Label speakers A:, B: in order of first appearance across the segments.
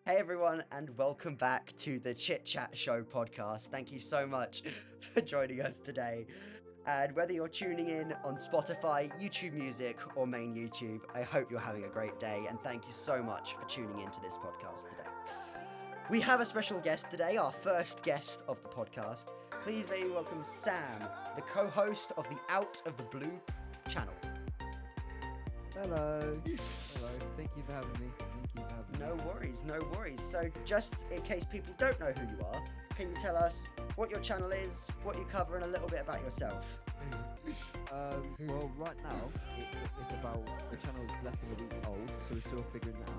A: Hey everyone, and welcome back to the Chit-Chat Show podcast. Thank you so much for joining us today. And whether you're tuning in on Spotify, YouTube Music, or main YouTube, I hope you're having a great day. And thank you so much for tuning into this podcast today. We have a special guest today, our first guest of the podcast. Please may you welcome Sam, the co-host of the Out of the Blue Channel.
B: Hello. Hello. Thank you for having me. Thank you for having me.
A: No worries, no worries. So, just in case people don't know who you are, can you tell us what your channel is, what you cover, and a little bit about yourself?
B: Well, right now it's about the channel is less than a week old, so we're still figuring that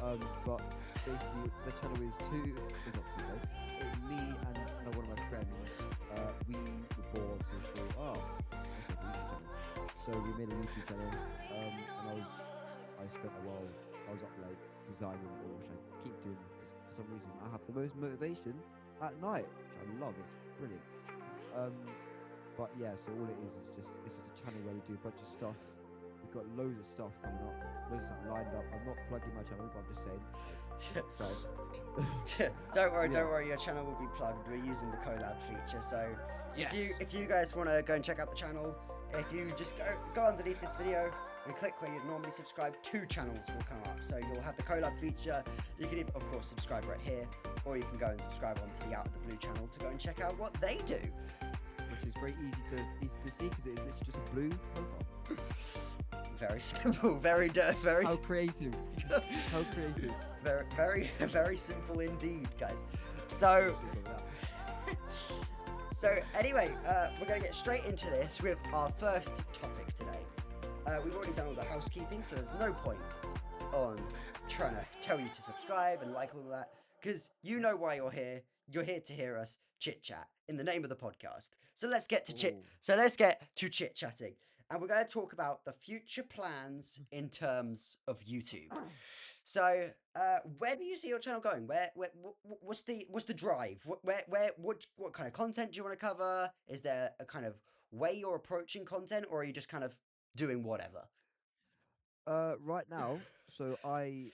B: out. But basically, the channel is not too late. It's me and another one of my friends. We were bored, so we thought, let's make a YouTube channel. So we made a YouTube channel, and I spent a while. I was up late designing it all, which I keep doing because for some reason I have the most motivation at night, which I love. It's brilliant. But yeah, so all it is just it's just a channel where we do a bunch of stuff. We've got loads of stuff coming up, loads of stuff lined up. I'm not plugging my channel, but I'm just saying. So
A: Don't worry,
B: Yeah.
A: don't worry. Your channel will be plugged. We're using the collab feature, so
B: Yes.
A: if you guys want to go and check out the channel, if you just go underneath this video and click where you'd normally subscribe, two channels will come up. So you'll have the collab feature. You can of course subscribe right here, or you can go and subscribe onto the Out of the Blue channel to go and check out what they do.
B: Which is very easy to see because it is literally just a blue profile.
A: Very simple, very
B: How creative! How creative!
A: very simple indeed, guys. So. So anyway, we're going to get straight into this with our first topic today. We've already done all the housekeeping, so there's no point on trying to tell you to subscribe and like all of that, because you know why you're here. You're here to hear us chit-chat in the name of the podcast. So let's get to chit-chatting. And we're going to talk about the future plans in terms of YouTube. So, where do you see your channel going? What's the drive? What kind of content do you want to cover? Is there a kind of way you're approaching content, or are you just kind of doing whatever?
B: Right now, so I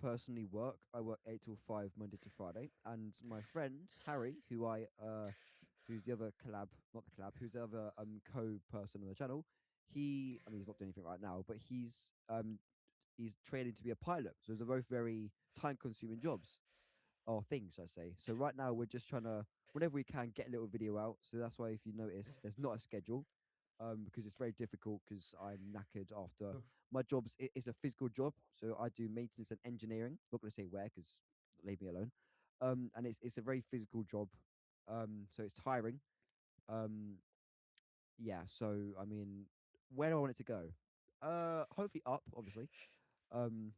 B: personally work. I work 8 till 5 Monday to Friday, and my friend Harry, who's the other collab, not the collab, who's the other co-person on the channel. I mean, he's not doing anything right now, but he's training to be a pilot. So those are both very time-consuming jobs or things, I say. So right now we're just trying to, whenever we can, get a little video out. So that's why if you notice, there's not a schedule, because it's very difficult because I'm knackered after my job's is a physical job. So I do maintenance and engineering. Not gonna say where because leave me alone. And it's a very physical job. So it's tiring. Um, yeah. So I mean, where do I want it to go? Hopefully up, obviously. Um,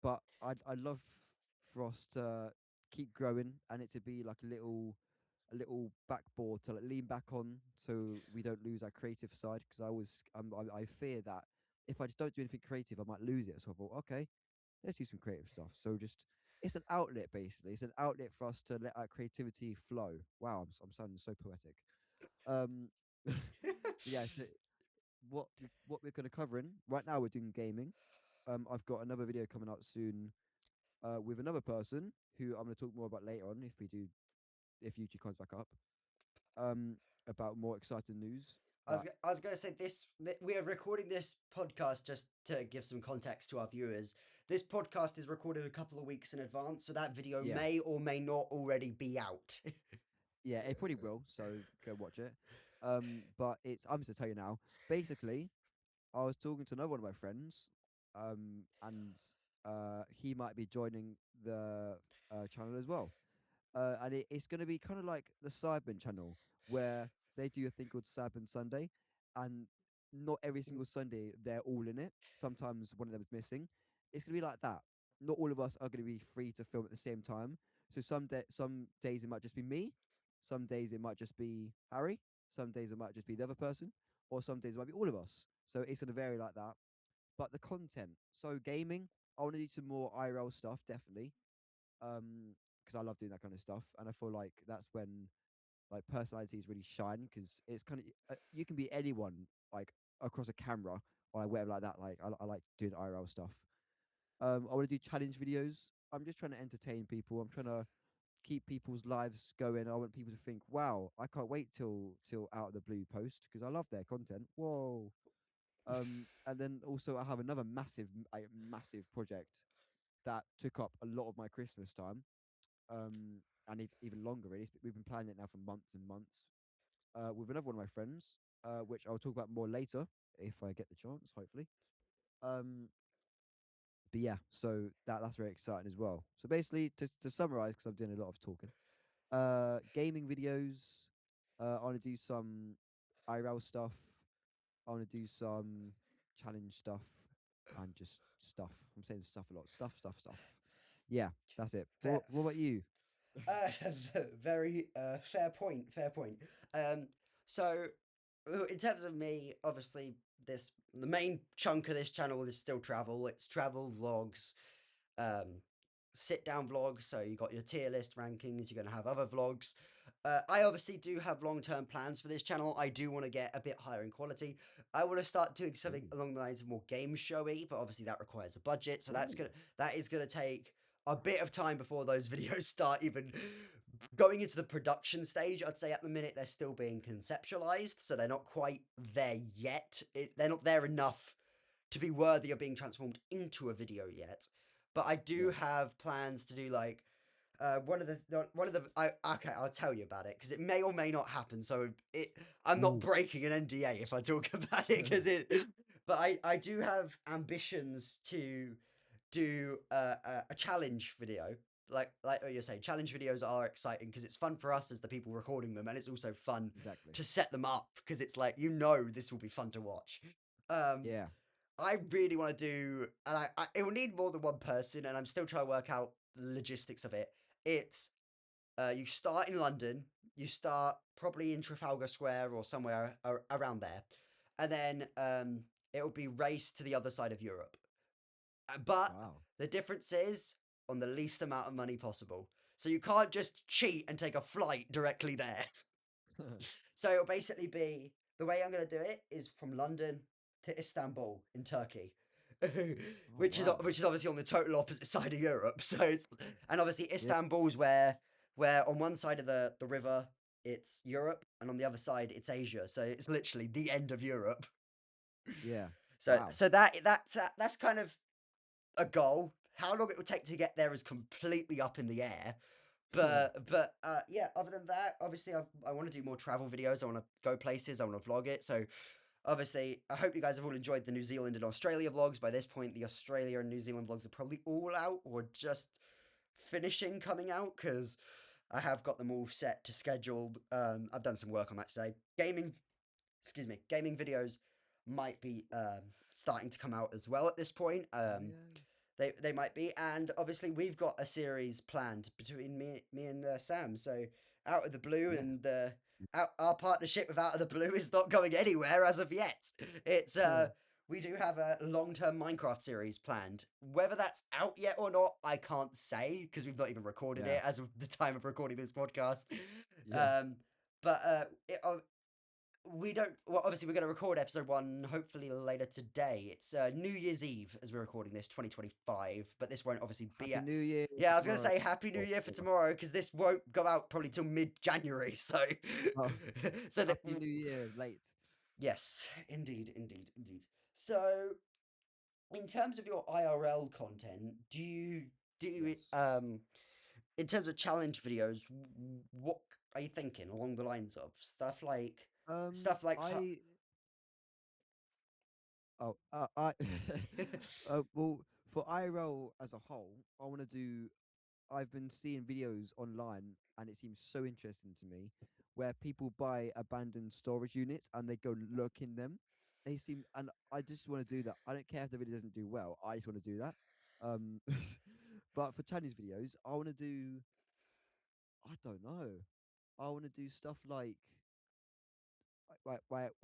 B: but I'd love for us to keep growing and it to be like a little backboard to like lean back on so we don't lose our creative side because I fear that if I just don't do anything creative I might lose it. So I thought, okay, let's do some creative stuff. So just it's an outlet basically. It's an outlet for us to let our creativity flow. Wow, I'm sounding so poetic. Um, yeah. So what we're going to cover in right now we're doing gaming. I've got another video coming out soon with another person who I'm going to talk more about later on if YouTube comes back up. Um, about more exciting news. That
A: I was going to say we are recording this podcast just to give some context to our viewers. This podcast is recorded a couple of weeks in advance, so that video
B: yeah,
A: may or may not already be out.
B: yeah, it probably will. So go watch it. But I'm just to tell you now. Basically, I was talking to another one of my friends, and he might be joining the channel as well. And it's going to be kind of like the Cyberman channel, where they do a thing called Cyberman Sunday, and not every single Sunday they're all in it. Sometimes one of them is missing. It's going to be like that. Not all of us are going to be free to film at the same time. So some days it might just be me, some days it might just be Harry, some days it might just be the other person, or some days it might be all of us. So it's going to vary like that. But the content, so gaming, I want to do some more IRL stuff, definitely. Because I love doing that kind of stuff, and I feel like that's when like personalities really shine because it's kind of you can be anyone like across a camera or like, whatever like that. Like I like doing IRL stuff. I want to do challenge videos. I'm just trying to entertain people. I'm trying to keep people's lives going. I want people to think, "Wow, I can't wait till Out of the Blue post because I love their content." Whoa. And then also I have another massive project that took up a lot of my Christmas time. And even longer really. We've been planning it now for months and months. With another one of my friends, which I'll talk about more later if I get the chance, hopefully. Um, but yeah, so that's very exciting as well. So basically, to summarize, because I'm doing a lot of talking, gaming videos. I want to do some IRL stuff. I want to do some challenge stuff and just stuff. I'm saying stuff a lot. Stuff. Yeah, that's it.
A: Fair.
B: What about you?
A: Uh, very fair point. Fair point. Um, so in terms of me, obviously, this the main chunk of this channel is still travel. It's travel vlogs, um, sit down vlogs. So you got your tier list rankings. You're gonna have other vlogs. I obviously do have long term plans for this channel. I do want to get a bit higher in quality. I want to start doing something
B: Ooh.
A: along the lines of more game showy, but obviously that requires a budget. So
B: Ooh.
A: that is gonna take a bit of time before those videos start even going into the production stage. I'd say at the minute they're still being conceptualized, so they're not quite there yet. They're not there enough to be worthy of being transformed into a video yet. But I do
B: Yeah.
A: have plans to do like okay, I'll tell you about it because it may or may not happen. So I'm not
B: Ooh.
A: breaking an NDA if I talk about it because but I do have ambitions to do a challenge video. Like what you're saying, challenge videos are exciting because it's fun for us as the people recording them, and it's also fun
B: Exactly.
A: to set them up because it's like this will be fun to watch. Um,
B: Yeah.
A: I really want to do, and it will need more than one person, and I'm still trying to work out the logistics of it. It's you start in London, you start probably in Trafalgar Square or somewhere around there, and then it will be race to the other side of Europe. But
B: Wow.
A: the difference is on the least amount of money possible. So you can't just cheat and take a flight directly there. So it'll basically be the way I'm going to do it is from London to Istanbul in Turkey.
B: Oh wow.
A: Which is obviously on the total opposite side of Europe. So it's and obviously
B: Yeah.
A: Istanbul's where on one side of the river it's Europe and on the other side it's Asia. So it's literally the end of Europe.
B: Yeah.
A: So
B: Wow.
A: that's kind of a goal. How long it will take to get there is completely up in the air. But yeah, other than that, obviously I want to do more travel videos. I want to go places. I want to vlog it. So obviously, I hope you guys have all enjoyed the New Zealand and Australia vlogs. By this point, the Australia and New Zealand vlogs are probably all out or just finishing coming out because I have got them all set to scheduled. I've done some work on that today. Gaming videos might be starting to come out as well at this point.
B: Oh yeah.
A: They might be, and obviously we've got a series planned between me and Sam. So Out of the Blue
B: Yeah.
A: and our partnership with Out of the Blue is not going anywhere as of yet. It's we do have a long-term Minecraft series planned. Whether that's out yet or not, I can't say because we've not even recorded
B: Yeah.
A: it as of the time of recording this podcast.
B: Yeah.
A: Um, but we don't. Well, obviously, we're going to record episode one hopefully later today. It's New Year's Eve as we're recording this, 2025. But this won't obviously be
B: Happy
A: at.
B: New Year
A: Yeah,
B: for
A: I was going to
B: tomorrow.
A: say Happy New
B: Oh,
A: Year for
B: yeah.
A: tomorrow because this won't go out probably till mid-January. So,
B: Oh,
A: so that
B: Happy New Year late.
A: yes, indeed. So, in terms of your IRL content, do you
B: Yes.
A: in terms of challenge videos, what are you thinking along the lines of stuff like
B: I I well, for IRL as a whole, I want to do. I've been seeing videos online, and it seems so interesting to me, where people buy abandoned storage units and they go look in them. They seem, and I just want to do that. I don't care if the video doesn't do well. I just want to do that. Um, but for challenge videos, I want to do. I don't know. I want to do stuff where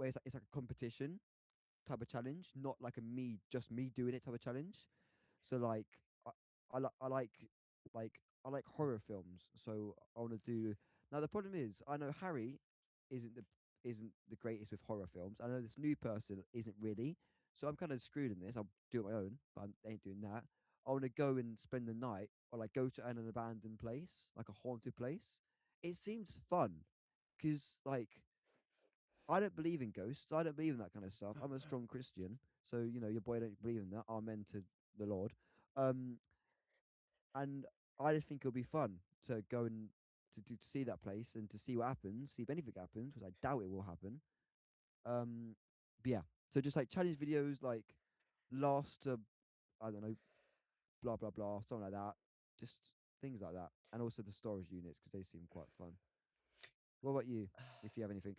B: it's like a competition type of challenge, not like a just me doing it type of challenge. So I like I like horror films. So I want to do. Now the problem is I know Harry isn't the isn't the greatest with horror films. I know this new person isn't really. So I'm kind of screwed in this. I'll do it my own, but I ain't doing that. I want to go and spend the night or like go to an abandoned place, like a haunted place, it seems fun because like I don't believe in ghosts. I don't believe in that kind of stuff. I'm a strong Christian, so your boy don't believe in that. Amen to the Lord. Um, and I just think it'll be fun to go and to see that place and to see what happens, see if anything happens, which I doubt it will happen. But yeah, so just like challenge videos, like last I don't know, blah blah blah, something like that. Just things like that, and also the storage units because they seem quite fun. What about you? If you have anything,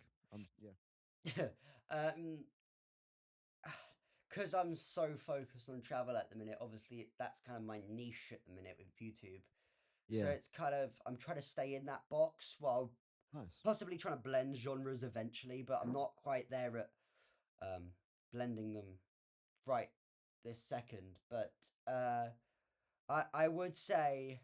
B: yeah.
A: um, because I'm so focused on travel at the minute. Obviously, that's kind of my niche at the minute with YouTube. So
B: Yeah,
A: it's kind of I'm trying to stay in that box while
B: nice.
A: possibly trying to blend genres eventually, but I'm not quite there at blending them right this second. But I would say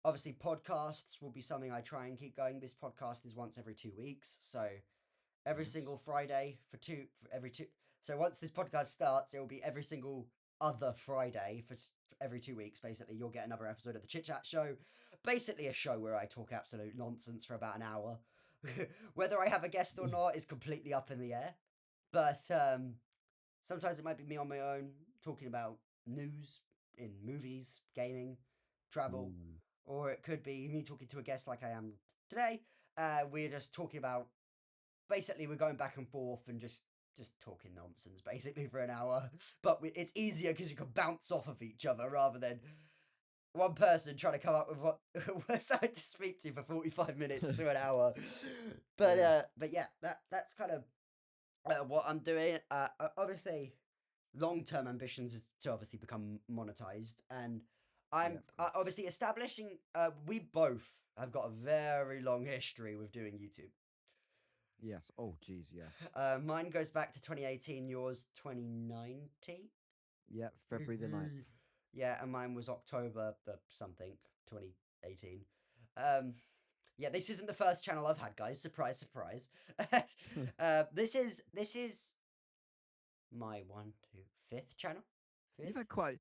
A: obviously podcasts will be something I try and keep going. This podcast is once every 2 weeks, so every
B: Nice.
A: single Friday for every two. So once this podcast starts, it will be every single other Friday for every 2 weeks. Basically, you'll get another episode of the Chit-Chat Show. Basically, a show where I talk absolute nonsense for about an hour. Whether I have a guest or not is completely up in the air. But sometimes it might be me on my own talking about news in movies, gaming, travel,
B: Ooh.
A: or it could be me talking to a guest like I am today. We're just talking about basically we're going back and forth and just talking nonsense basically for an hour. But it's easier because you can bounce off of each other rather than one person trying to come up with what something to speak to for 45 minutes to an hour. But
B: Yeah,
A: but yeah, that's kind of what I'm doing. Obviously, long-term ambitions is to obviously become monetized, and
B: yeah,
A: I'm
B: of course.
A: obviously establishing. We both have got a very long history with doing YouTube.
B: Yes. Oh, geez, yes.
A: Mine goes back to 2018. Yours 2019.
B: Yeah, February the 9th.
A: Yeah, and mine was October the something 2018. Um, yeah, this isn't the first channel I've had, guys. Surprise, surprise. This is my one, two, fifth channel.
B: You've
A: Fifth.
B: had quite.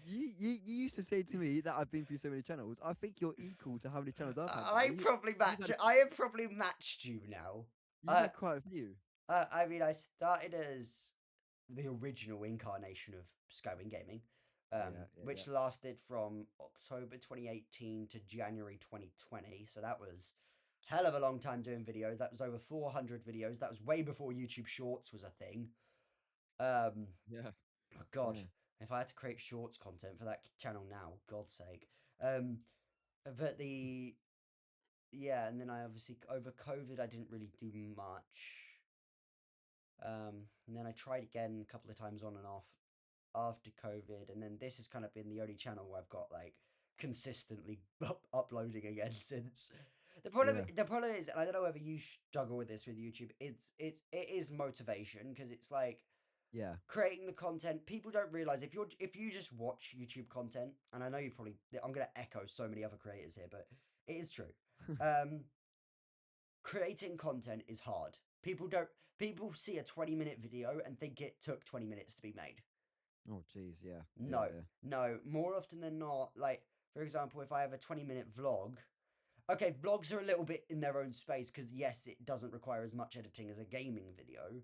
B: You used to say to me that I've been through so many channels. I think you're equal to how many channels I've had now.
A: I probably
B: You've
A: match.
B: had
A: I have probably matched you now.
B: you've
A: Uh,
B: had quite a few.
A: I mean, I started as the original incarnation of Skywing Gaming,
B: Yeah, yeah, yeah,
A: which lasted from October 2018 to January 2020. So that was hell of a long time doing videos. That was over 400 videos. That was way before YouTube Shorts was a thing. Um,
B: yeah,
A: oh God,
B: yeah,
A: if I had to create Shorts content for that channel now, God's sake. Um, but the yeah, and then I obviously over COVID I didn't really do much. And then I tried again a couple of times on and off after COVID, and then this has kind of been the only channel where I've got like consistently uploading again since.
B: yeah,
A: The problem is, and I don't know whether you struggle with this with YouTube. It is motivation because it's like
B: yeah,
A: creating the content. People don't realize if you just watch YouTube content, and I know you probably I'm gonna echo so many other creators here, but it is true. Um, Creating content is hard. People see a 20-minute video and think it took 20 minutes to be made.
B: Oh, jeez, yeah, yeah,
A: No,
B: yeah,
A: no. More often than not, like for example, if I have a 20-minute vlog, okay, vlogs are a little bit in their own space because yes, it doesn't require as much editing as a gaming video,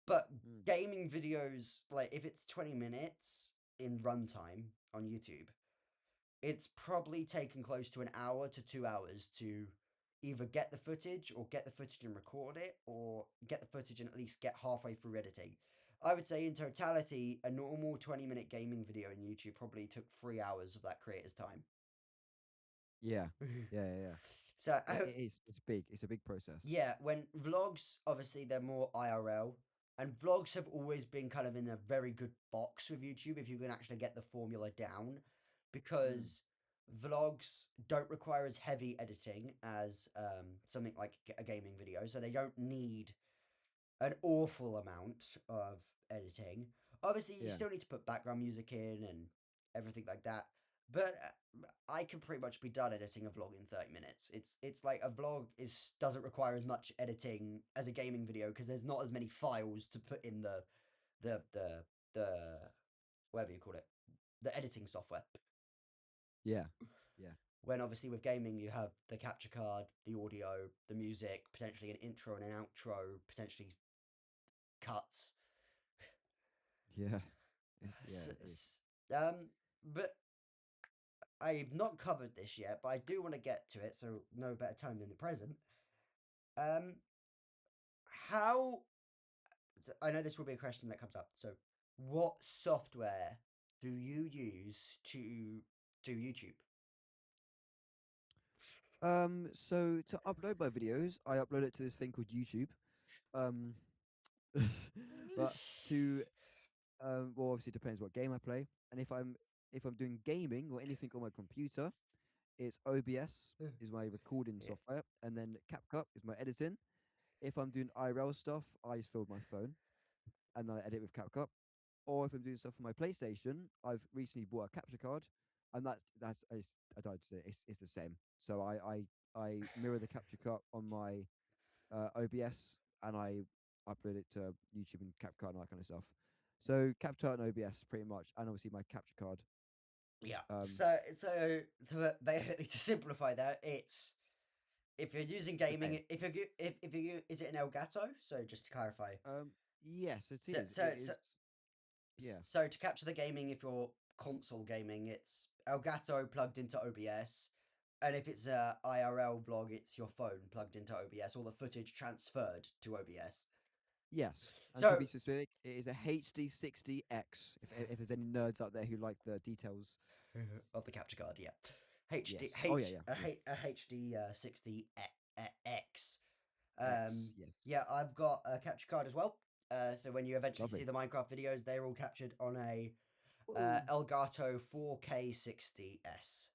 A: but
B: mm,
A: gaming videos, like if it's 20 minutes in runtime on YouTube, it's probably taken close to an hour to 2 hours to either get the footage or get the footage and record it or get the footage and at least get halfway through editing. I would say in totality, a normal 20-minute gaming video on YouTube probably took 3 hours of that creator's time.
B: yeah, yeah, yeah, yeah.
A: So
B: It is. It's big. It's a big process.
A: yeah, when vlogs, obviously, they're more IRL, and vlogs have always been kind of in a very good box with YouTube if you can actually get the formula down,
B: Mm,
A: because vlogs don't require as heavy editing as something like a gaming video, so they don't need an awful amount of editing. Obviously, you
B: yeah,
A: still need to put background music in and everything like that. But I can pretty much be done editing a vlog in 30 minutes. It's like a vlog is doesn't require as much editing as a gaming video because there's not as many files to put in the the whatever you call it, the editing software.
B: Yeah. Yeah.
A: When obviously with gaming you have the capture card, the audio, the music, potentially an intro and an outro, potentially cuts.
B: Yeah. Yeah.
A: S-
B: It is.
A: s- Um, but I've not covered this yet, but I do want to get to it, so no better time than the present. Um, how I know this will be a question that comes up. So, what software do you use to do YouTube?
B: So to upload my videos, I upload it to this thing called YouTube. Um, but to well, obviously it depends what game I play, and if I'm doing gaming or anything on my computer, it's OBS is my recording
A: Yeah.
B: software, and then CapCut is my editing. If I'm doing IRL stuff, I just fill my phone and then I edit with CapCut. Or if I'm doing stuff on my PlayStation, I've recently bought a capture card, and I died to say it's the same. So I mirror the capture card on my OBS, and I upload it to YouTube and CapCut and all that kind of stuff. So CapCut and OBS pretty much, and obviously my capture card.
A: Yeah.
B: Um,
A: So basically to simplify that, it's if you're using
B: it's the same.
A: gaming, if you is it an Elgato? So just to clarify,
B: Yes, it
A: so
B: is.
A: so
B: It
A: so
B: is. Yeah.
A: so to capture the gaming, if you're console gaming, it's Elgato plugged into OBS, and if it's a IRL vlog, it's your phone plugged into OBS, all the footage transferred to OBS.
B: Yes, and to
A: So
B: be specific, it is a HD60X. If there's any nerds out there who like the details,
A: of the capture card, yeah,
B: yes. Oh yeah, yeah, yeah.
A: A HD 60 X.
B: X. Yes.
A: Yeah, I've got a capture card as well. So when you eventually see
B: Lovely.
A: the Minecraft videos, they're all captured on a
B: Woo.
A: Elgato 4K 60S.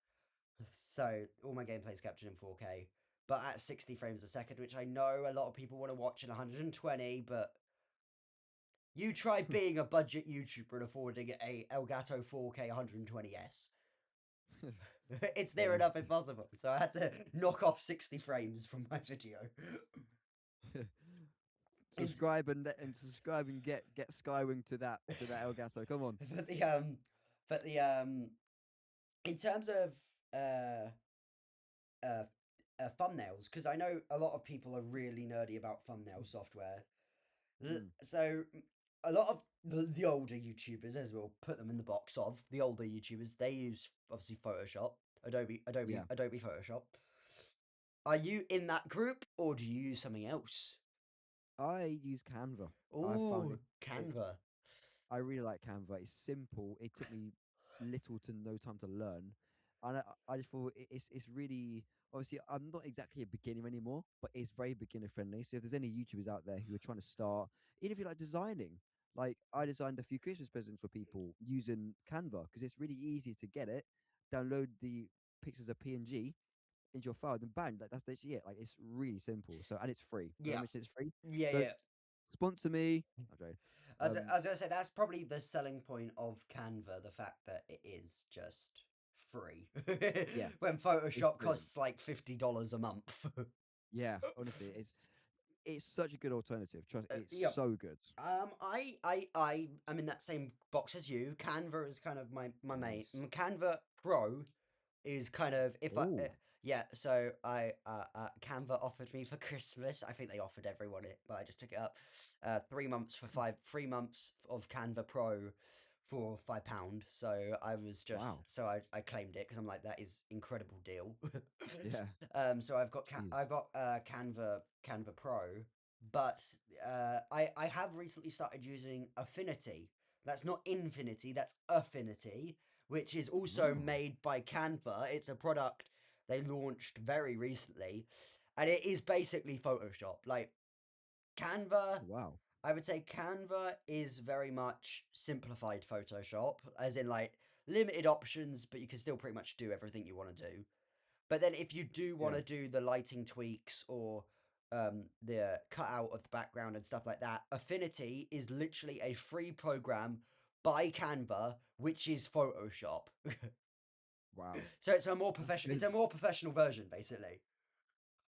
A: So all my gameplay is captured in 4K, but at 60 frames a second, which I know a lot of people want to watch in 120, but you try being a budget YouTuber and affording a Elgato 4K 120S. It's
B: Yeah,
A: near enough impossible. So I had to knock off 60 frames from my video. In-
B: subscribe and get Skywing to that Elgato. Come on.
A: but the in terms of uh uh, thumbnails, because I know a lot of people are really nerdy about thumbnail software.
B: Mm,
A: So a lot of the older YouTubers, as we'll put them in the box of the older YouTubers, they use obviously Photoshop,
B: yeah.
A: Adobe Photoshop. Are you in that group or do you use something else?
B: I use Canva. I found
A: Oh,
B: it's
A: Canva.
B: I really like Canva. It's simple. It took me little to no time to learn, and I just thought it's really obviously I'm not exactly a beginner anymore, but it's very beginner friendly. So if there's any YouTubers out there who are trying to start, even if you like designing, like I designed a few Christmas presents for people using Canva because it's really easy to get it, download the pictures of PNG into your file, then bang, that's literally it. Like it's really simple. So and it's free. Did I
A: Yeah,
B: mention it's free?
A: yeah,
B: Don't
A: yeah.
B: sponsor me. I'm joking.
A: I was gonna say that's probably the selling point of Canva, the fact that it is just free.
B: Yeah,
A: When
B: it's
A: Photoshop
B: brilliant.
A: costs like $50 a month.
B: Yeah, honestly, it's such a good alternative. Trust, it's
A: Yeah.
B: so good.
A: I am in that same box as you. Canva is kind of my main.
B: Nice.
A: Canva Pro is kind of if I
B: Oh,
A: yeah. So I Canva offered me for Christmas. I think they offered everyone it, but I just took it up. 3 months for 3 months of Canva Pro for £5. So I was just
B: wow.
A: I claimed it because I'm like that is incredible deal.
B: Yeah.
A: So
B: Jeez.
A: I've got Canva Pro, but I have recently started using Affinity. That's not Infinity, that's Affinity, which is also
B: Oh,
A: made by Canva. It's a product they launched very recently, and it is basically Photoshop. Like Canva,
B: wow.
A: I would say Canva is very much simplified Photoshop, as in like limited options, but you can still pretty much do everything you want to do. But then if you do want
B: Yeah.
A: to do the lighting tweaks or the cutout of the background and stuff like that, Affinity is literally a free program by Canva, which is Photoshop.
B: Wow.
A: So it's a more
B: That's
A: professional. It's
B: good.
A: a more professional version, basically.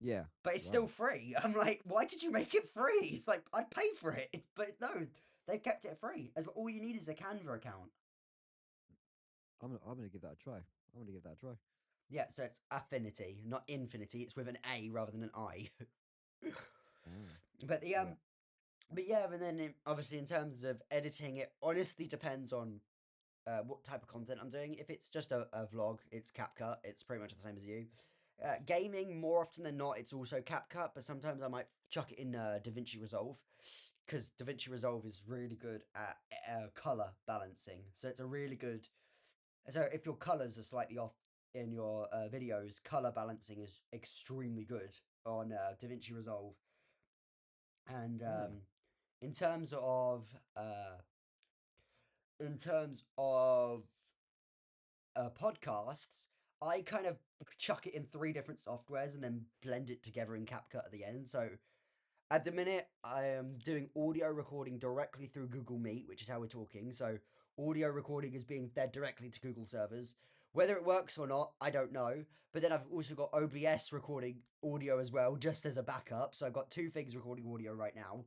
B: Yeah.
A: But it's still
B: Wow.
A: free. I'm like, why did you make it free? It's like I'd pay for it. But no, they've kept it free. As all you need is a Canva account.
B: I'm gonna give that a try. I want to give that a try.
A: Yeah, so it's affinity, not infinity. It's with an A rather than an I.
B: Ah,
A: but the
B: yeah.
A: but yeah, and then obviously in terms of editing, it honestly depends on what type of content I'm doing. If it's just a vlog, it's CapCut. It's pretty much the same as you. Gaming, more often than not, it's also CapCut, but sometimes I might chuck it in DaVinci Resolve because DaVinci Resolve is really good at color balancing. So it's a really good. So if your colors are slightly off in your videos, color balancing is extremely good on DaVinci Resolve. And
B: Yeah.
A: in terms of uh, in terms of podcasts, I kind of chuck it in three different softwares and then blend it together in CapCut at the end. So at the minute, I am doing audio recording directly through Google Meet, which is how we're talking. So audio recording is being fed directly to Google servers. Whether it works or not, I don't know. But then I've also got OBS recording audio as well, just as a backup. So I've got two things recording audio right now.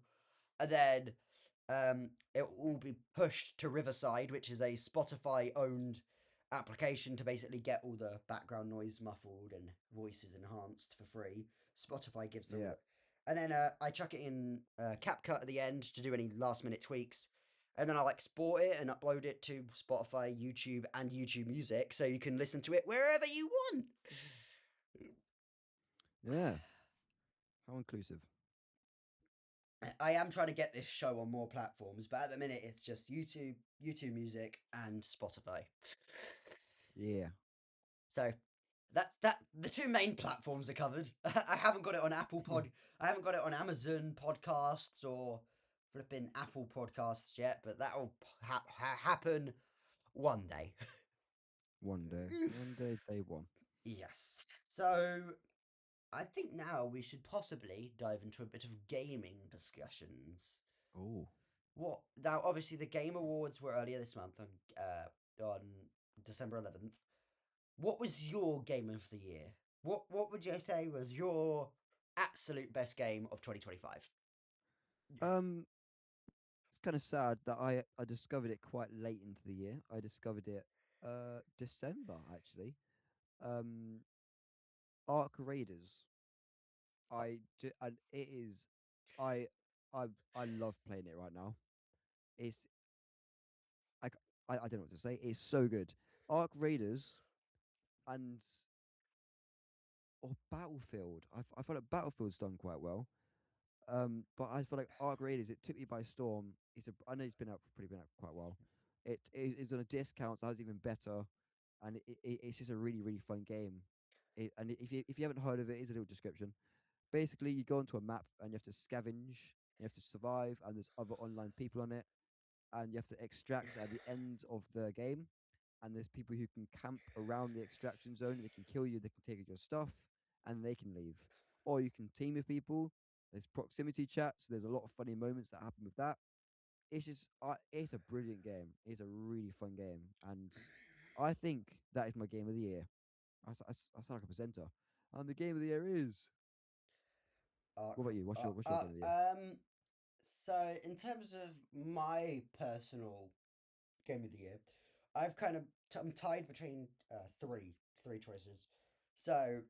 A: And then it will all be pushed to Riverside, which is a Spotify owned application to basically get all the background noise muffled and voices enhanced for free. Spotify gives them all
B: Yeah.
A: it. And then I chuck it in CapCut at the end to do any last minute tweaks. And then I'll export it and upload it to Spotify, YouTube, and YouTube Music so you can listen to it wherever you want.
B: Yeah. How inclusive.
A: I am trying to get this show on more platforms, but at the minute it's just YouTube, YouTube Music, and Spotify.
B: Yeah.
A: So that's that. The two main platforms are covered. I haven't got it on I haven't got it on Amazon Podcasts or flipping Apple Podcasts yet, but that will happen one day.
B: One day. One day, day one.
A: Yes. So I think now we should possibly dive into a bit of gaming discussions.
B: Oh.
A: What now? Obviously, the Game Awards were earlier this month on December 11th. What was your game of the year? What would you say was your absolute best game of 2025?
B: Um, it's kind of sad that I discovered it quite late into the year. I discovered it December actually. Um, Arc Raiders. And it is I I love playing it right now. It's like I don't know what to say. It's so good. Arc Raiders and or Battlefield. I feel like Battlefield's done quite well. But I feel like Arc Raiders, it took me by storm. I know it's been out for quite a while. It's on a discount, so that was even better, and it's just a really really fun game. If you haven't heard of it, here's a little description. Basically, you go into a map and you have to scavenge, you have to survive, and there's other online people on it, and you have to extract at the end of the game. And there's people who can camp around the extraction zone. They can kill you. They can take your stuff, and they can leave. Or you can team with people. There's proximity chat, so there's a lot of funny moments that happen with that. It's a brilliant game. It's a really fun game, and I think that is my game of the year. I sound like a presenter. And the game of the year is.
A: Arc,
B: What about you? What's your game of the year?
A: so in terms of my personal game of the year, I've kind of I'm tied between three choices. So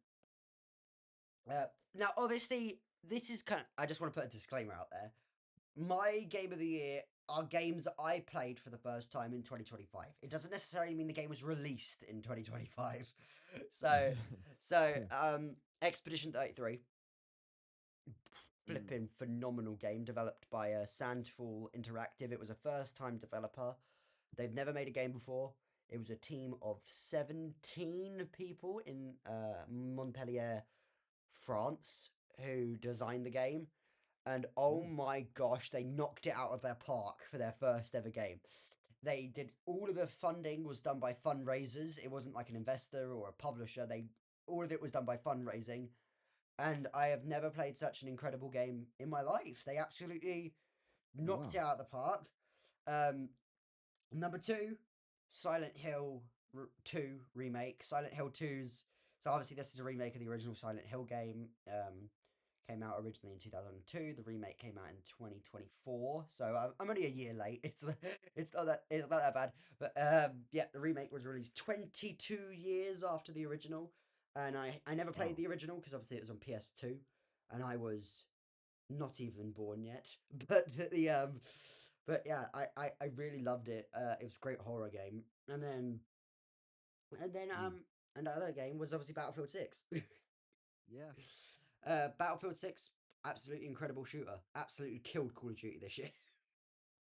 A: now obviously this is kind of I just want to put a disclaimer out there. My game of the year are games that I played for the first time in 2025. It doesn't necessarily mean the game was released in 2025. So, Expedition 33,
B: Mm,
A: flipping phenomenal game developed by Sandfall Interactive. It was a first time developer. They've never made a game before. It was a team of 17 people in Montpellier, France, who designed the game. And oh
B: mm,
A: my gosh, they knocked it out of their park for their first ever game. They did all of the funding was done by fundraisers. It wasn't like an investor or a publisher. They all of it was done by fundraising. And I have never played such an incredible game in my life. They absolutely knocked
B: wow.
A: it out of the park. Um, Number two, Silent Hill 2 remake. Silent Hill 2's. So obviously this is a remake of the original Silent Hill game. came out originally in 2002. The remake came out in 2024. So I'm only a year late. It's not that bad. But yeah, the remake was released 22 years after the original, and I never played
B: Oh,
A: the original because obviously it was on PS2, and I was not even born yet. But yeah, I really loved it. It was a great horror game, and then
B: mm,
A: another game was obviously Battlefield 6.
B: yeah,
A: Battlefield 6, absolutely incredible shooter. Absolutely killed Call of Duty this year.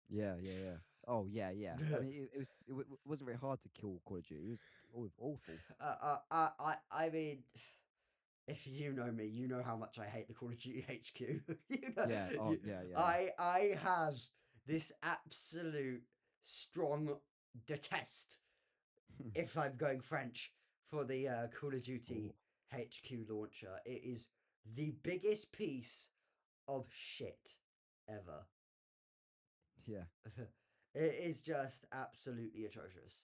B: yeah, yeah, yeah. Oh, yeah, yeah. I mean, it wasn't very hard to kill Call of Duty. It was awful.
A: I mean, if you know me, you know how much I hate the Call of Duty HQ. you know,
B: Yeah. Oh,
A: you,
B: yeah, yeah.
A: I have this absolute strong detest, if I'm going French, for the Call of
B: Oh,
A: Duty HQ launcher. It is the biggest piece of shit ever.
B: yeah,
A: It is just absolutely atrocious.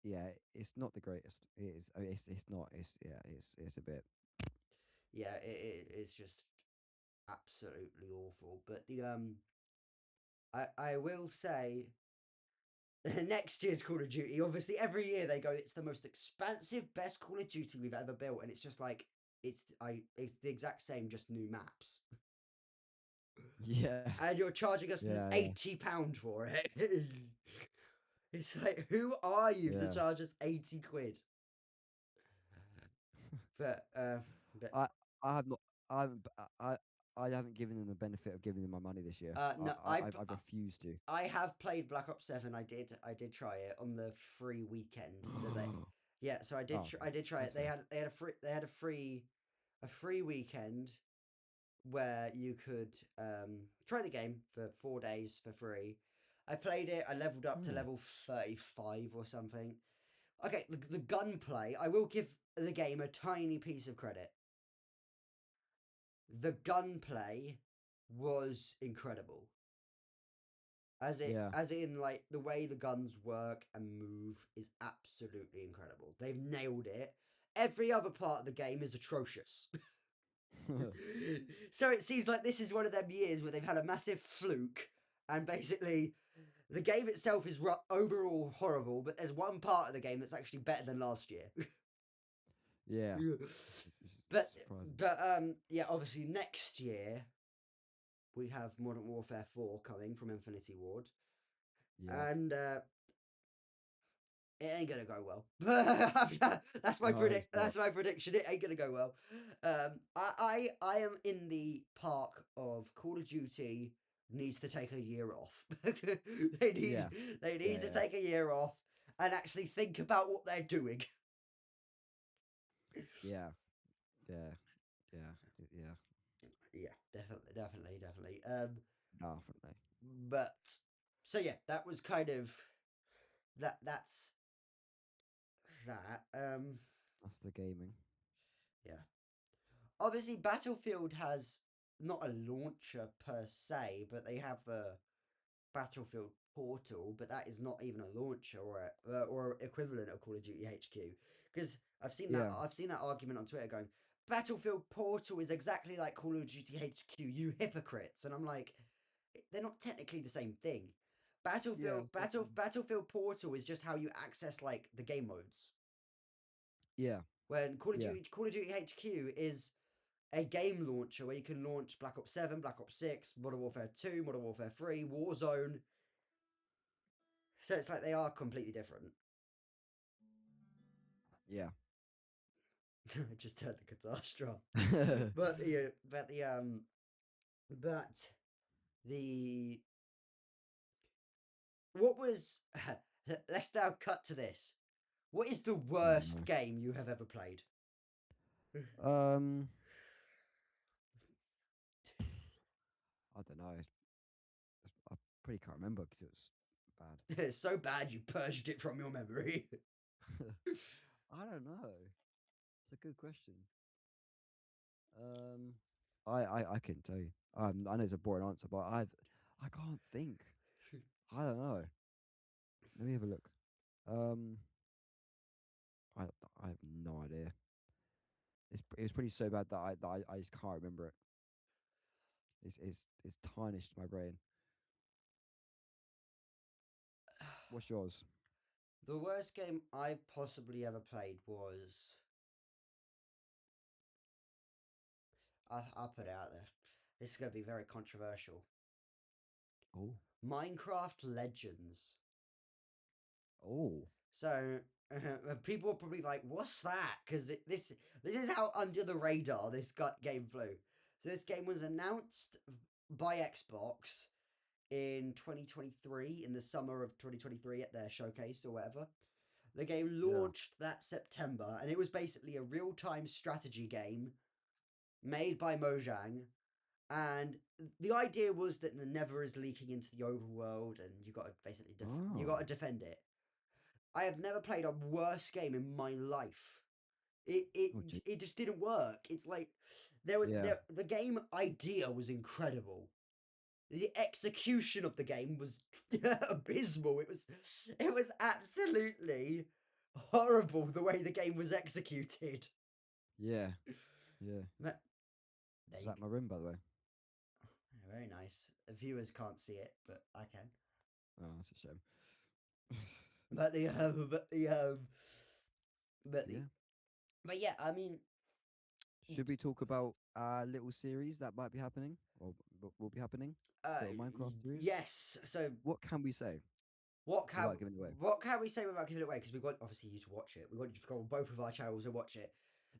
B: yeah. It's not the greatest. It is. I mean, it's not. It's yeah. It's a bit.
A: Yeah, it is just absolutely awful. But I will say next year's Call of Duty, obviously every year they go, it's the most expansive, best Call of Duty we've ever built, and it's just like it's the exact same, just new maps.
B: Yeah,
A: And you're charging us
B: yeah, yeah,
A: £80 for it. It's like, who are you to
B: yeah.
A: charge us 80 quid? But but
B: I I have not. I haven't. I haven't given them the benefit of giving them my money this year.
A: no, I
B: I've refused to.
A: I have played Black Ops 7. I did try it on the free weekend that they. Yeah, so
B: Oh, okay.
A: I did try it.
B: That's fair.
A: They had a free weekend where you could try the game for 4 days for free. I played it. I leveled up to
B: Hmm.
A: level 35 or something. Okay, the gunplay, I will give the game a tiny piece of credit. The gunplay was incredible.
B: Yeah.
A: As in like the way the guns work and move is absolutely incredible. They've nailed it. Every other part of the game is atrocious. So it seems like this is one of them years where they've had a massive fluke, and basically the game itself is overall horrible, but there's one part of the game that's actually better than last year.
B: Yeah. Which is surprising.
A: Yeah, obviously next year we have Modern Warfare 4 coming from Infinity Ward,
B: Yeah.
A: and it ain't gonna go well.
B: No, it's not.
A: That's my prediction. It ain't gonna go well. I am in the park of Call of Duty needs to take a year off.
B: Yeah.
A: They need
B: Yeah.
A: to
B: Yeah.
A: take a year off and actually think about what they're doing.
B: Yeah. Yeah. Yeah. Yeah.
A: Yeah, definitely.
B: Definitely.
A: But so yeah, that was kind of that's that.
B: That's the gaming.
A: Yeah. Obviously, Battlefield has not a launcher per se, but they have the Battlefield portal. But that is not even a launcher or equivalent of Call of Duty HQ. Because
B: Yeah.
A: I've seen that argument on Twitter going, Battlefield portal is exactly like Call of Duty HQ, you hypocrites. And I'm like, they're not technically the same thing.
B: Yeah.
A: Battlefield portal is just how you access like the game modes.
B: Yeah.
A: When
B: Yeah.
A: Call of Duty HQ is a game launcher where you can launch Black Ops 7, Black Ops 6, Modern Warfare 2, Modern Warfare 3, Warzone. So it's like they are completely different.
B: Yeah.
A: I just heard the guitar strum.
B: Yeah.
A: But but the what was let's now cut to this. What is the
B: Oh
A: worst
B: no.
A: game you have ever played?
B: Um. I don't know. I pretty can't remember because it was bad.
A: It's so bad you purged it from your memory.
B: I don't know. It's a good question. Um, I couldn't tell you. I know it's a boring answer, but I can't think. I don't know. Let me have a look. Um, I I have no idea. It was pretty so bad that I just can't remember it. It's tarnished my brain. What's yours?
A: The worst game I possibly ever played was. I'll put it out there. This is going to be very controversial.
B: Oh,
A: Minecraft Legends.
B: oh,
A: So people are probably like, "What's that?" Because this is how under the radar this game flew. So this game was announced by Xbox in 2023, in the summer of 2023 at their showcase or whatever. The game
B: yeah.
A: launched that September, and it was basically a real-time strategy game made by Mojang. And the idea was that the Nether is leaking into the overworld, and you got to basically you got
B: Oh,
A: to defend it. I have never played a worse game in my life. It it
B: oh, gee.
A: it just didn't work. It's like
B: Yeah,
A: the game idea was incredible. The execution of the game was abysmal. It was absolutely horrible the way the game was executed.
B: yeah, yeah.
A: But there
B: Is
A: you
B: that my room, by the way?
A: Very nice. Viewers can't see it, but I can.
B: Oh, that's a shame.
A: But the but the
B: Yeah.
A: but yeah, I mean,
B: Should we talk about our little series that might be happening or will be happening?
A: uh,
B: Little Minecraft series.
A: yes. So
B: What can we say
A: what can
B: without giving it away?
A: what can we say without giving it away? Because we want obviously you to watch it. We want you to go on both of our channels and watch it.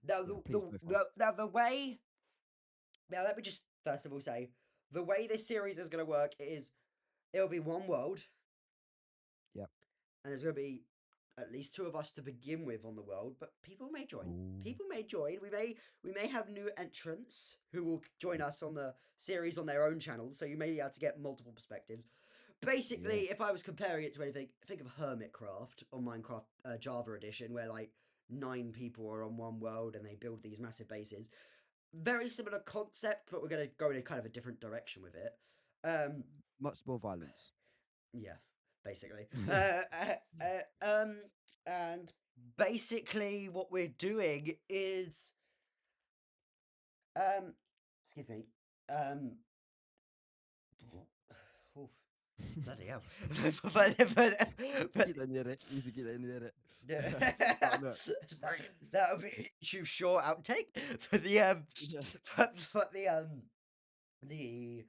A: Now
B: Yeah, please, both of us.
A: the way now let me just first of all say the way this series is going to work is it'll be one world
B: Yep.
A: and there's going to be at least two of us to begin with on the world, but people may join.
B: Oh,
A: People may join. We may have new entrants who will join us on the series on their own channel, so you may be able to get multiple perspectives.
B: yeah,
A: Basically, if I was comparing it to anything, think of Hermitcraft on Minecraft Java Edition, where like 9 people are on one world and they build these massive bases. Very similar concept, but we're going to go in a kind of a different direction with it. Um,
B: much more violence.
A: yeah, basically. And basically, what we're doing is, um, excuse me, um, oof, bloody hell, but
B: Keep that near it. You need to keep that near it. Oh,
A: that,
B: no.
A: that'll be a YouTube short outtake for the
B: Yeah.
A: but the the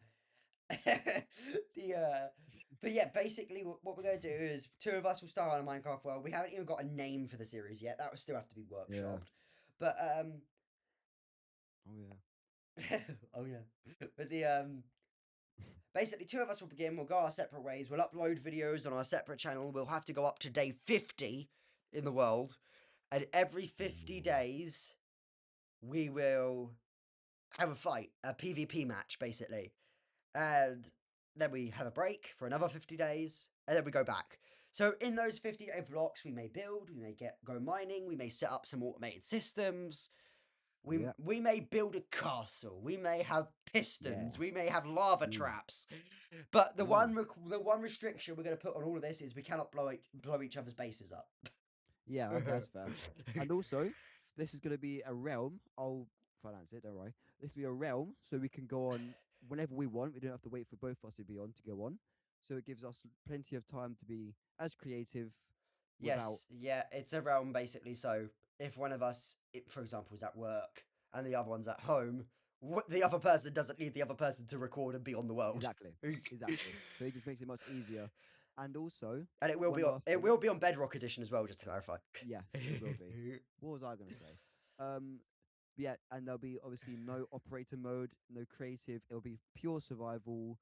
A: but yeah, basically what we're gonna do is two of us will start on a Minecraft world. We haven't even got a name for the series yet. That will still have to be
B: Yeah.
A: workshopped. But
B: Oh yeah.
A: oh yeah. But the basically two of us will begin. We'll go our separate ways. We'll upload videos on our separate channel. We'll have to go up to day 50 in the world, and every 50
B: Ooh.
A: days we will have a fight, a PvP match, basically. And then we have a break for another 50 days, and then we go back. So in those 50-day blocks, we may build, we may go mining, we may set up some automated systems, we
B: Yep.
A: we may build a castle, we may have
B: Yeah.
A: pistons, we may have lava
B: Mm.
A: traps. But the
B: Oh.
A: one restriction we're going to put on all of this is we cannot blow each other's bases up.
B: Yeah. Okay, that's fair. And also, this is going to be a realm. I'll finance it. Don't worry. This will be a realm, so we can go on whenever we want. We don't have to wait for both of us to be on to go on. So it gives us plenty of time to be as creative without.
A: Yes, yeah, it's a realm basically. So if one of us, for example, is at work and the other one's at home, the other person doesn't need the other person to record and be on the world.
B: Exactly. Exactly. So it just makes it much easier. And also,
A: And
B: one last
A: it
B: thing.
A: will be on Bedrock Edition as well, just to clarify.
B: Yes, it will be. What was I going to say? Um, yeah, and there'll be obviously no operator mode, no creative. It'll be pure survival.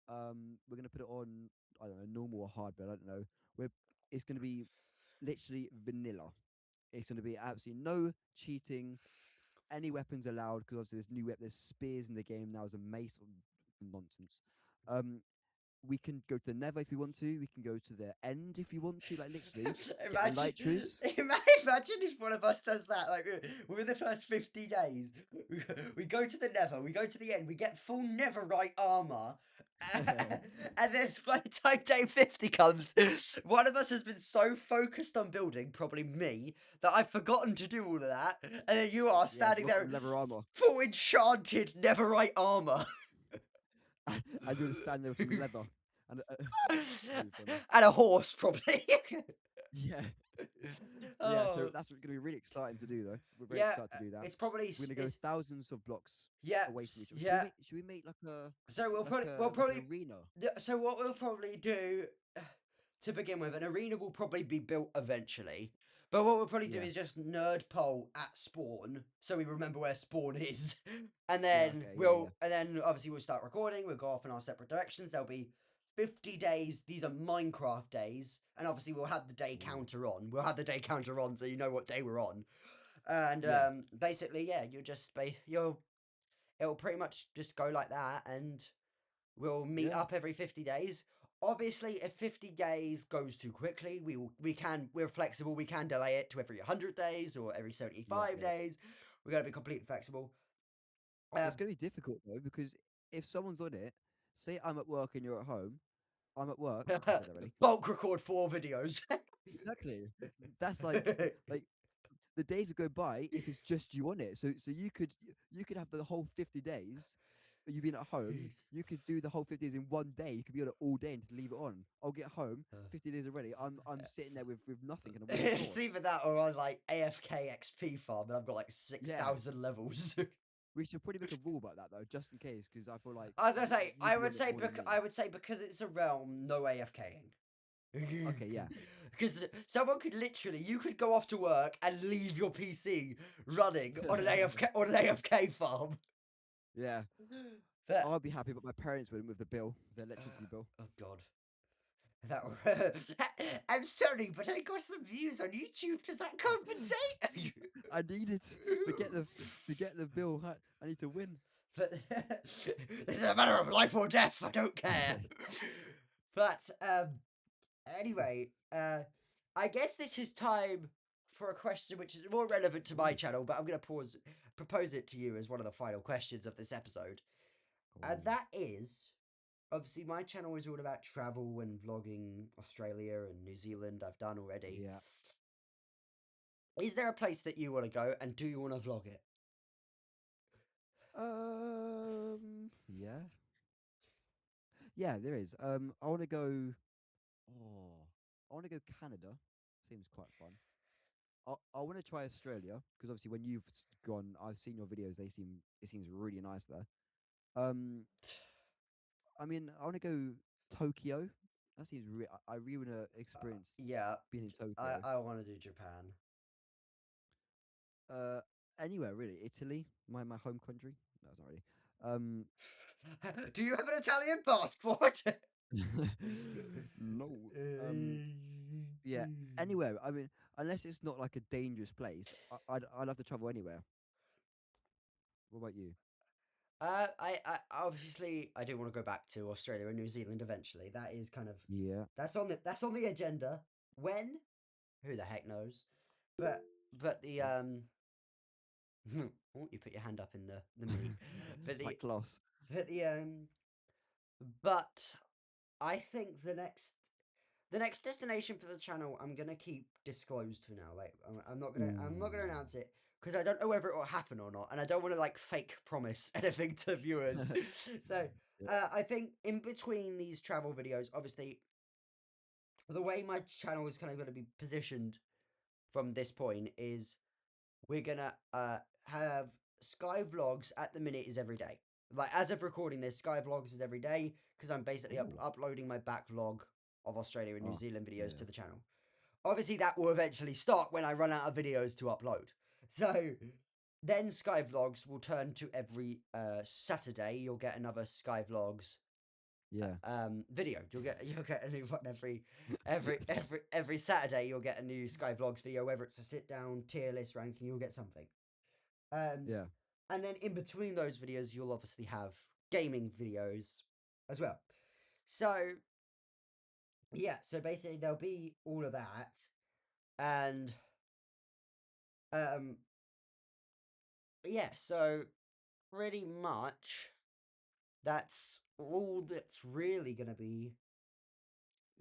B: We're gonna put it on. I don't know, normal or hard, but I don't know. We're. It's gonna be literally vanilla. It's gonna be absolutely no cheating. Any weapons allowed because obviously there's new there's spears in the game now. There's a mace or nonsense. Um, we can go to the Nether if we want to. We can go to the end if you want to. Like literally, get the
A: Imagine,
B: Elytras.
A: imagine if one of us does that. Like within the first 50 days, we go to the Nether, we go to the end, we get full Netherite armor, and then by the time day 50 comes, one of us has been so focused on building, probably me, that I've forgotten to do all of that, and then you are
B: Yeah,
A: standing
B: rock
A: there,
B: on leather armor.
A: full enchanted Netherite armor.
B: and you'll just stand there with some leather. And that'd be funny.
A: And a horse, probably.
B: Yeah. Yeah, so
A: Oh,
B: that's going to be really exciting to do, though. We're very
A: yeah.
B: excited to do that.
A: It's probably
B: We're going to go
A: it's
B: thousands of blocks
A: yeah,
B: away from each other.
A: yeah.
B: Should we make
A: So we'll
B: like
A: probably
B: a like an arena?
A: so what we'll probably do to begin with, an arena will probably be built eventually. But what we'll probably do
B: Yeah.
A: is just nerd poll at spawn, so we remember where spawn is, and
B: Yeah.
A: then
B: Okay. Yeah. Yeah.
A: obviously we'll start recording. We'll go off in our separate directions. There'll be 50 days. These are Minecraft days, and obviously we'll have the day
B: Ooh.
A: counter on. We'll have the day counter on, so you know what day we're on. And
B: Yeah.
A: basically, yeah, you'll just be it'll pretty much just go like that, and we'll meet
B: Yeah.
A: up every 50 days. Obviously, if 50 days goes too quickly, we're flexible. We can delay it to every 100 days or every
B: Yeah.
A: 75
B: Yeah.
A: days. We're going to be completely flexible.
B: It's going to be difficult though because if someone's on it, say I'm at work and you're at home, I'm at work. I said that already.
A: Bulk record 4 videos.
B: Exactly. That's like the days would go by if it's just you on it. So you could have the whole 50 days. You've been at home. You could do the whole 50 days in one day. You could be on it all day and just leave it on. I'll get home. 50 days already. I'm sitting there with nothing and a wooden
A: It's
B: sword.
A: either that or on like AFK XP farm, and I've got like
B: Yeah.
A: 6,000 levels.
B: We should probably make a rule about that though, just in case, because I feel like
A: As I say,
B: you'd be on it more than me.
A: I would say because it's a realm, no AFKing.
B: Okay, yeah.
A: Because someone could literally, you could go off to work and leave your PC running on an AFK farm.
B: Yeah.
A: But,
B: I'd be happy, but my parents wouldn't with the bill, the electricity bill.
A: oh god, that. I'm sorry, but I got some views on YouTube. Does that compensate?
B: I need it. Forget the bill. I need to win.
A: But this is a matter of life or death. I don't care. But anyway, I guess this is time for a question which is more relevant to my
B: Ooh.
A: channel, but I'm going to propose it to you as one of the final questions of this episode. And
B: Oh.
A: that is, obviously, my channel is all about travel and vlogging Australia and New Zealand. I've done already.
B: Yeah.
A: Is there a place that you want to go, and do you want to vlog it?
B: Yeah. Yeah, there is. I want to go. Oh, I want to go Canada. Seems quite fun. I want to try Australia because obviously when you've gone, I've seen your videos. It seems really nice there. Um, I mean, I want to go Tokyo. That seems I really want to experience
A: Yeah,
B: being in Tokyo.
A: I want to do Japan.
B: Uh, Anywhere really. Italy, my home country. No, it's not really. Um,
A: Do you have an Italian passport?
B: no. Yeah. Anywhere. I mean, unless it's not like a dangerous place, I'd love to travel anywhere. What about you?
A: I obviously I do want to go back to Australia and New Zealand eventually. That is kind of
B: Yeah.
A: that's on the agenda. When? Who the heck knows? But the
B: What?
A: oh, you put your hand up in the meat. But
B: Like
A: the
B: class.
A: but the but I think the next destination for the channel I'm gonna keep disclosed for now. Like I'm not gonna
B: Ooh.
A: announce it because I don't know whether it will happen or not, and I don't want to like fake promise anything to viewers. So
B: Yeah.
A: I think in between these travel videos, obviously the way my channel is kind of going to be positioned from this point is we're gonna have Sky Vlogs at the minute is every day. Like as of recording this, Sky Vlogs is every day because I'm basically
B: Ooh.
A: uploading my backlog of Australia and New
B: Oh,
A: Zealand videos
B: yeah.
A: to the channel. Obviously, that will eventually stop when I run out of videos to upload. So then Sky Vlogs will turn to every Saturday. You'll get another Sky Vlogs
B: Yeah.
A: video. You'll get a new one every Saturday. You'll get a new Sky Vlogs video, whether it's a sit down tier list ranking. You'll get something.
B: Yeah.
A: And then in between those videos, you'll obviously have gaming videos as well. So yeah, so basically there'll be all of that, and yeah, so pretty much that's all that's really gonna be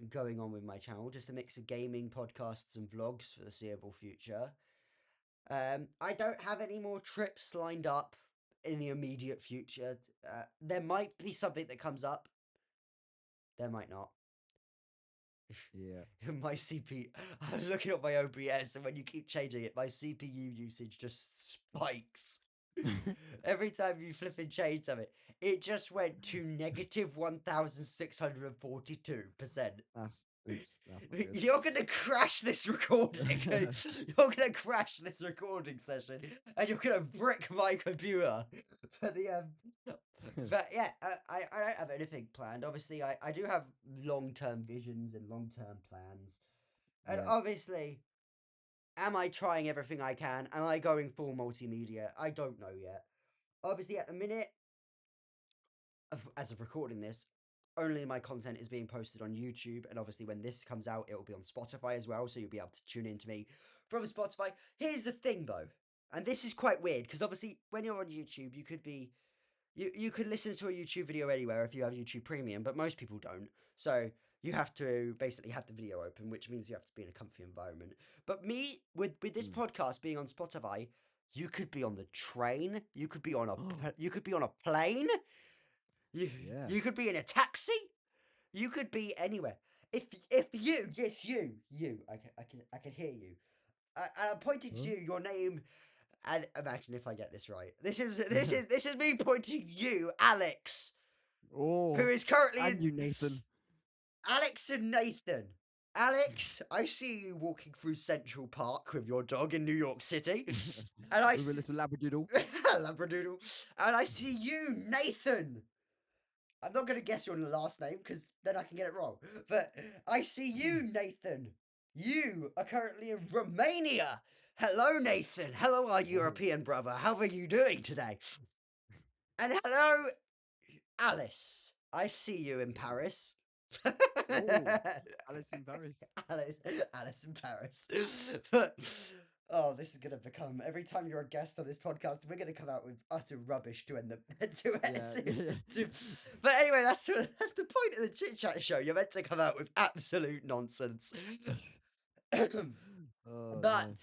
A: going on with my channel. Just a mix of gaming, podcasts, and vlogs for the foreseeable future. I don't have any more trips lined up in the immediate future. There might be something that comes up. There might not.
B: Yeah.
A: My CPU, I'm looking at my OBS, and when you keep changing it, my CPU usage just spikes. Every time you flip and change something, it just went to negative 1,642%.
B: That's oops. That's not good.
A: You're gonna crash this recording. You're gonna crash this recording session, and you're gonna brick my computer. But but yeah, I don't have anything planned. Obviously, I do have long-term visions and long-term plans, and
B: Yeah.
A: obviously, am I trying everything I can? Am I going full multimedia? I don't know yet. Obviously, at the minute, as of recording this, only my content is being posted on YouTube, and obviously when this comes out, it will be on Spotify as well, so you'll be able to tune in to me from Spotify. Here's the thing, though, and this is quite weird, because obviously when you're on YouTube, you could be... You could listen to a YouTube video anywhere if you have YouTube Premium, but most people don't. So you have to basically have the video open, which means you have to be in a comfy environment. But me, with this podcast being on Spotify, you could be on the train, you could be on a you could be on a plane,
B: Yeah.
A: you could be in a taxi, you could be anywhere. If you, yes you, I can hear you. I'm pointing to you, your name. And imagine if I get this right. This is me pointing you, Alex, who
B: Oh,
A: is currently
B: and
A: in
B: you, Nathan.
A: Alex and Nathan. Alex, I see you walking through Central Park with your dog in New York City, and
B: With a little labradoodle.
A: Labradoodle, and I see you, Nathan. I'm not going to guess your last name because then I can get it wrong. But I see you, Nathan. You are currently in Romania. Hello, Nathan. Hello, our European brother. How are you doing today? And hello, Alice. I see you in Paris.
B: Oh, Alice in Paris.
A: Alice in Paris. But, oh, this is going to become, every time you're a guest on this podcast, we're going to come out with utter rubbish to end the But anyway, that's the point of the Chit Chat Show. You're meant to come out with absolute nonsense.
B: Oh,
A: but
B: no.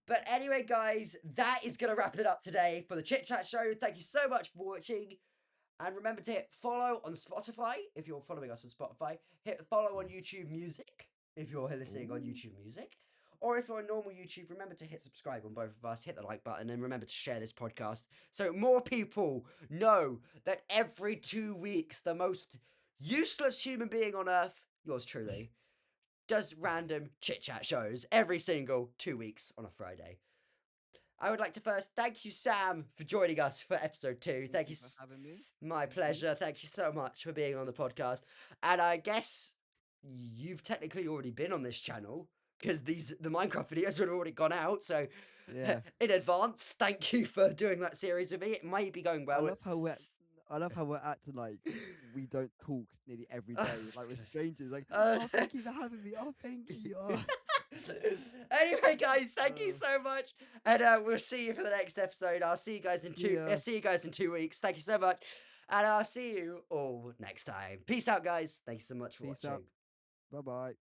A: but anyway, guys, that is going to wrap it up today for the Chit Chat Show. Thank you so much for watching. And remember to hit follow on Spotify if you're following us on Spotify. Hit follow on YouTube Music if you're listening on YouTube Music. Or if you're on normal YouTube, remember to hit subscribe on both of us, hit the like button, and remember to share this podcast so more people know that every 2 weeks, the most useless human being on earth, yours truly, does random chit-chat shows every single 2 weeks on a Friday. I would like to first thank you, Sam, for joining us for episode 2. Thank you
B: for having me.
A: My pleasure. Thank you so much for being on the podcast. And I guess you've technically already been on this channel because the Minecraft videos had already gone out. So
B: Yeah.
A: in advance, thank you for doing that series with me. It might be going well.
B: I love how we're acting like we don't talk nearly every day. Like we're strangers. Like,
A: Uh,
B: oh, thank you for having me. Oh, thank you. Oh.
A: Anyway, guys, thank you so much, and we'll see you for the next episode. I'll see you guys in
B: See ya.
A: see you guys in 2 weeks. Thank you so much, and I'll see you all next time. Peace out, guys. Thank you so much for
B: Peace
A: watching.
B: out. Bye bye.